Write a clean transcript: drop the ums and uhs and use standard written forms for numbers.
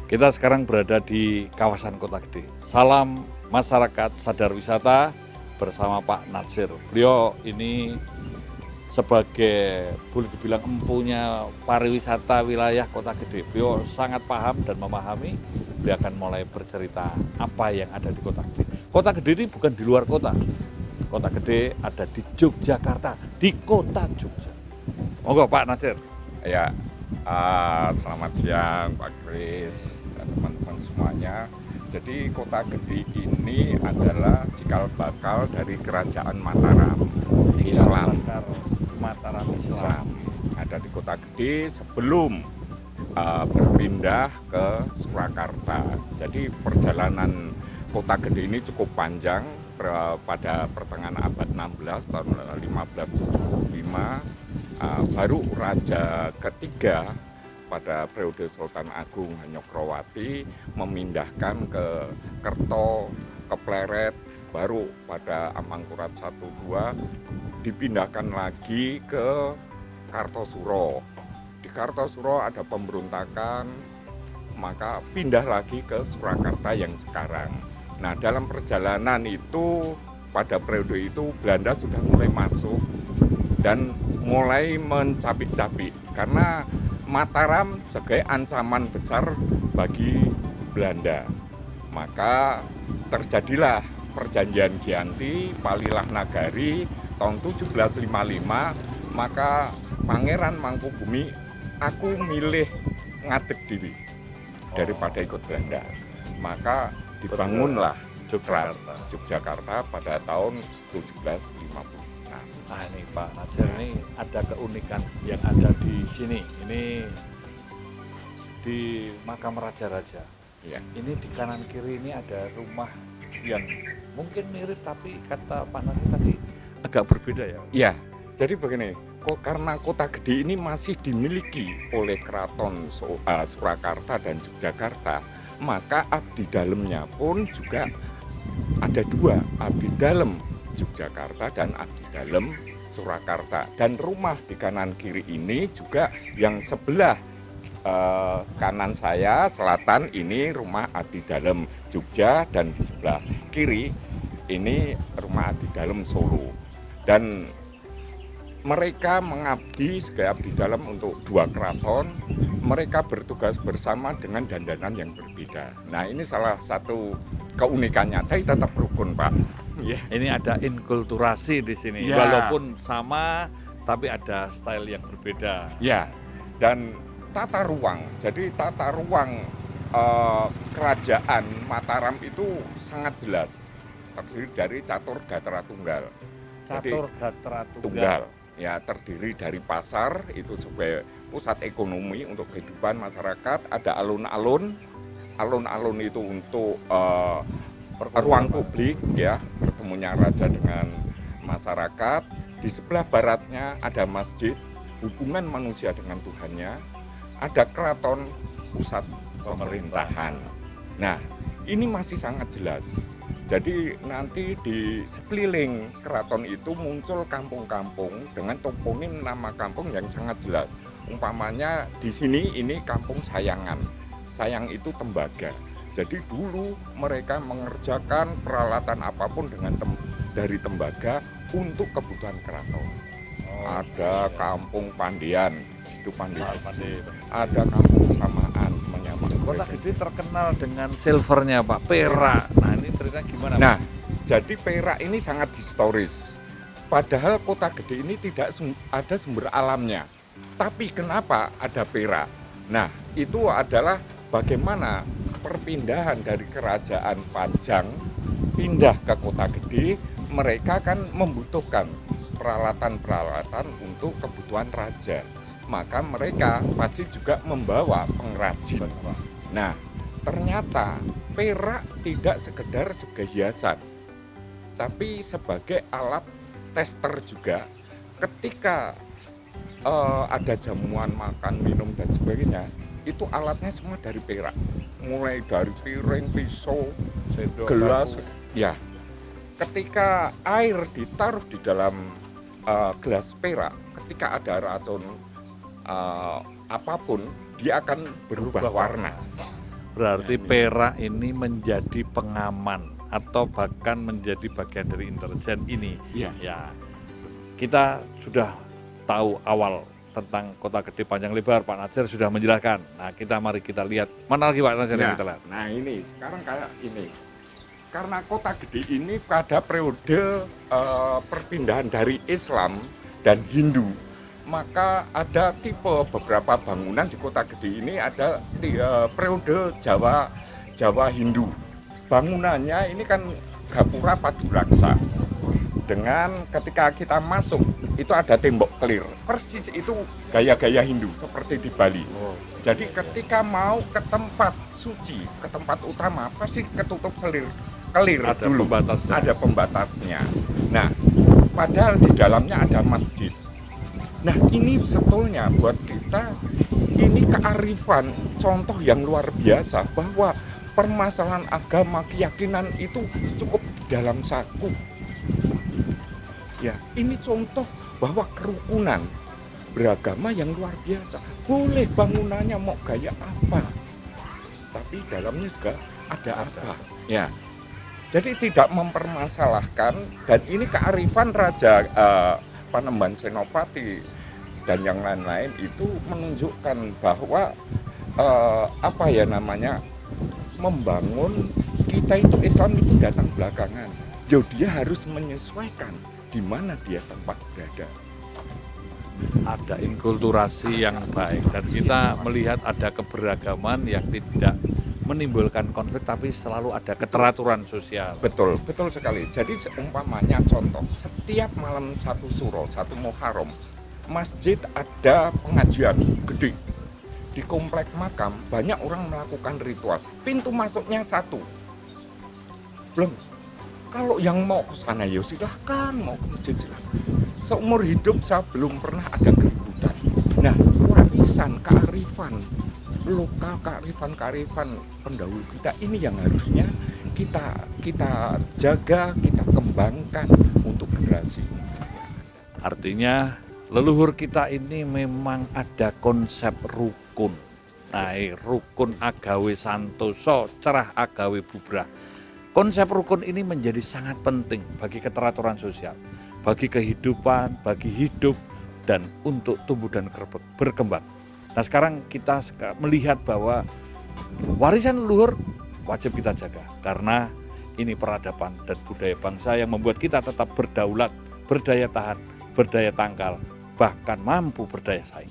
Kita sekarang berada di kawasan Kota Gede. Salam masyarakat sadar wisata bersama Pak Natsir. Beliau ini sebagai boleh dibilang empunya pariwisata wilayah Kota Gede. Beliau sangat paham dan memahami. Beliau akan mulai bercerita apa yang ada di Kota Gede. Kota Gede ini bukan di luar kota. Kota Gede ada di Yogyakarta, di kota Jogja. Monggo Pak Natsir. Ya, selamat siang Pak Kris dan teman-teman semuanya. Jadi Kota Gede ini adalah cikal bakal dari Kerajaan Mataram Islam. Mataram Islam. Ada di Kota Gede sebelum berpindah ke Surakarta. Jadi perjalanan Kota Gede ini cukup panjang. Pada pertengahan abad 16 tahun 1575 baru Raja ketiga pada periode Sultan Agung Hanyokroowati memindahkan ke Kerto, ke Pleret, baru pada Amangkurat 1-2 dipindahkan lagi ke Kartosuro. Di Kartosuro ada pemberontakan, maka pindah lagi ke Surakarta yang sekarang. Nah, dalam perjalanan itu pada periode itu Belanda sudah mulai masuk dan mulai mencabik-cabik karena Mataram sebagai ancaman besar bagi Belanda. Maka terjadilah perjanjian Giyanti Palilah Nagari tahun 1755, maka Pangeran Mangkubumi aku milih ngadeg diri daripada ikut Belanda. Maka dibangunlah Yogyakarta pada tahun 1750. Nah ini Pak Natsir, ini ada keunikan yang ada di sini. Ini di makam raja-raja. Ya. Ini di kanan kiri ini ada rumah yang mungkin mirip, tapi kata Pak Natsir tadi agak berbeda ya. Ya, jadi begini, karena Kota Gede ini masih dimiliki oleh Keraton Surakarta dan Yogyakarta, maka abdi dalemnya pun juga ada dua, abdi dalem Yogyakarta dan abdi dalem Surakarta. Dan rumah di kanan kiri ini juga yang sebelah kanan saya selatan ini rumah abdi dalem Jogja, dan di sebelah kiri ini rumah abdi dalem Solo. Dan mereka mengabdi sebagai abdi dalam untuk dua keraton. Mereka bertugas bersama dengan dandanan yang berbeda. Nah, ini salah satu keunikannya. Tapi tetap rukun, Pak. Yeah. Ini ada inkulturasi di sini. Yeah. Walaupun sama, tapi ada style yang berbeda. Ya, dan tata ruang. Jadi tata ruang kerajaan Mataram itu sangat jelas. Terdiri dari catur gatra tunggal. Catur gatra Tunggal. Ya, terdiri dari pasar itu sebagai pusat ekonomi untuk kehidupan masyarakat. Ada alun-alun, alun-alun itu untuk ruang publik, ya, bertemunya raja dengan masyarakat. Di sebelah baratnya ada masjid, hubungan manusia dengan Tuhannya. Ada keraton, pusat pemerintahan. Nah, ini masih sangat jelas. Jadi nanti di sekeliling keraton itu muncul kampung-kampung dengan toponim nama kampung yang sangat jelas. Umpamanya di sini ini kampung Sayangan. Sayang itu tembaga. Jadi dulu mereka mengerjakan peralatan apapun dari tembaga untuk kebutuhan keraton. Ada kampung Pandian, situ Pandian. Ada kampung Samaan, menyamakan. Kota Gede terkenal dengan silvernya Pak, perak. Nah ini ceritanya gimana? Nah, jadi perak ini sangat historis. Padahal Kota Gede ini tidak ada sumber alamnya. Tapi kenapa ada perak? Nah, itu adalah bagaimana perpindahan dari kerajaan Pajang pindah ke Kota Gede. Mereka kan membutuhkan peralatan-peralatan untuk kebutuhan raja. Maka mereka pasti juga membawa pengrajin. Nah, ternyata perak tidak sekedar sebagai hiasan, tapi sebagai alat tester juga. Ketika ada jamuan, makan, minum, dan sebagainya, itu alatnya semua dari perak. Mulai dari piring, pisau, gelas. Ya, ketika air ditaruh di dalam gelas perak, ketika ada racun apapun, dia akan berubah warna. Berarti Ya, ini. Perak ini menjadi pengaman atau bahkan menjadi bagian dari intelijen ini. Iya. Ya, kita sudah tahu awal tentang Kota Gede panjang lebar, Pak Natsir sudah menjelaskan. Nah, mari kita lihat. Mana lagi Pak Natsir yang Ya, kita lihat? nah ini sekarang kayak ini. Karena Kota Gede ini pada periode perpindahan dari Islam dan Hindu, maka ada tipe beberapa bangunan di Kota Gede ini ada periode Jawa Hindu. Bangunannya ini kan gapura paduraksa. Dengan ketika kita masuk itu ada tembok clear, persis itu gaya-gaya Hindu seperti di Bali. Jadi ketika mau ke tempat suci, ke tempat utama pasti ketutup clear Ada dulu. pembatasnya. Ada pembatasnya. Nah, padahal di dalamnya ada masjid. Nah, ini sebetulnya buat kita ini kearifan, contoh yang luar biasa bahwa permasalahan agama, keyakinan itu cukup dalam saku. Ya, ini contoh bahwa kerukunan beragama yang luar biasa. Boleh bangunannya mau gaya apa, tapi dalamnya juga ada apa. Ya, jadi tidak mempermasalahkan, dan ini kearifan Raja Panembahan Senopati dan yang lain-lain itu menunjukkan bahwa membangun kita itu Islam itu datang belakangan. Jadi dia harus menyesuaikan di mana dia tempat berada. Ada inkulturasi yang baik dan kita melihat ada keberagaman yang tidak menimbulkan konflik tapi selalu ada keteraturan sosial. Betul, betul sekali. Jadi seumpamanya contoh, setiap malam satu suro, satu Muharram, masjid ada pengajian gede. Di komplek makam banyak orang melakukan ritual. Pintu masuknya satu. Belum. Kalau yang mau ke sana ya silahkan, mau ke masjid silahkan. Seumur hidup saya belum pernah ada keributan. Nah, warisan kearifan lokal, kearifan pendahulu kita ini yang harusnya kita jaga, kita kembangkan untuk generasi. Artinya leluhur kita ini memang ada konsep rukun. Nah, rukun agawe santoso, cerah agawe bubrah. Konsep rukun ini menjadi sangat penting bagi keteraturan sosial, bagi kehidupan, bagi hidup, dan untuk tumbuh dan berkembang. Nah, sekarang kita melihat bahwa warisan leluhur wajib kita jaga karena ini peradaban dan budaya bangsa yang membuat kita tetap berdaulat, berdaya tahan, berdaya tangkal, bahkan mampu berdaya saing.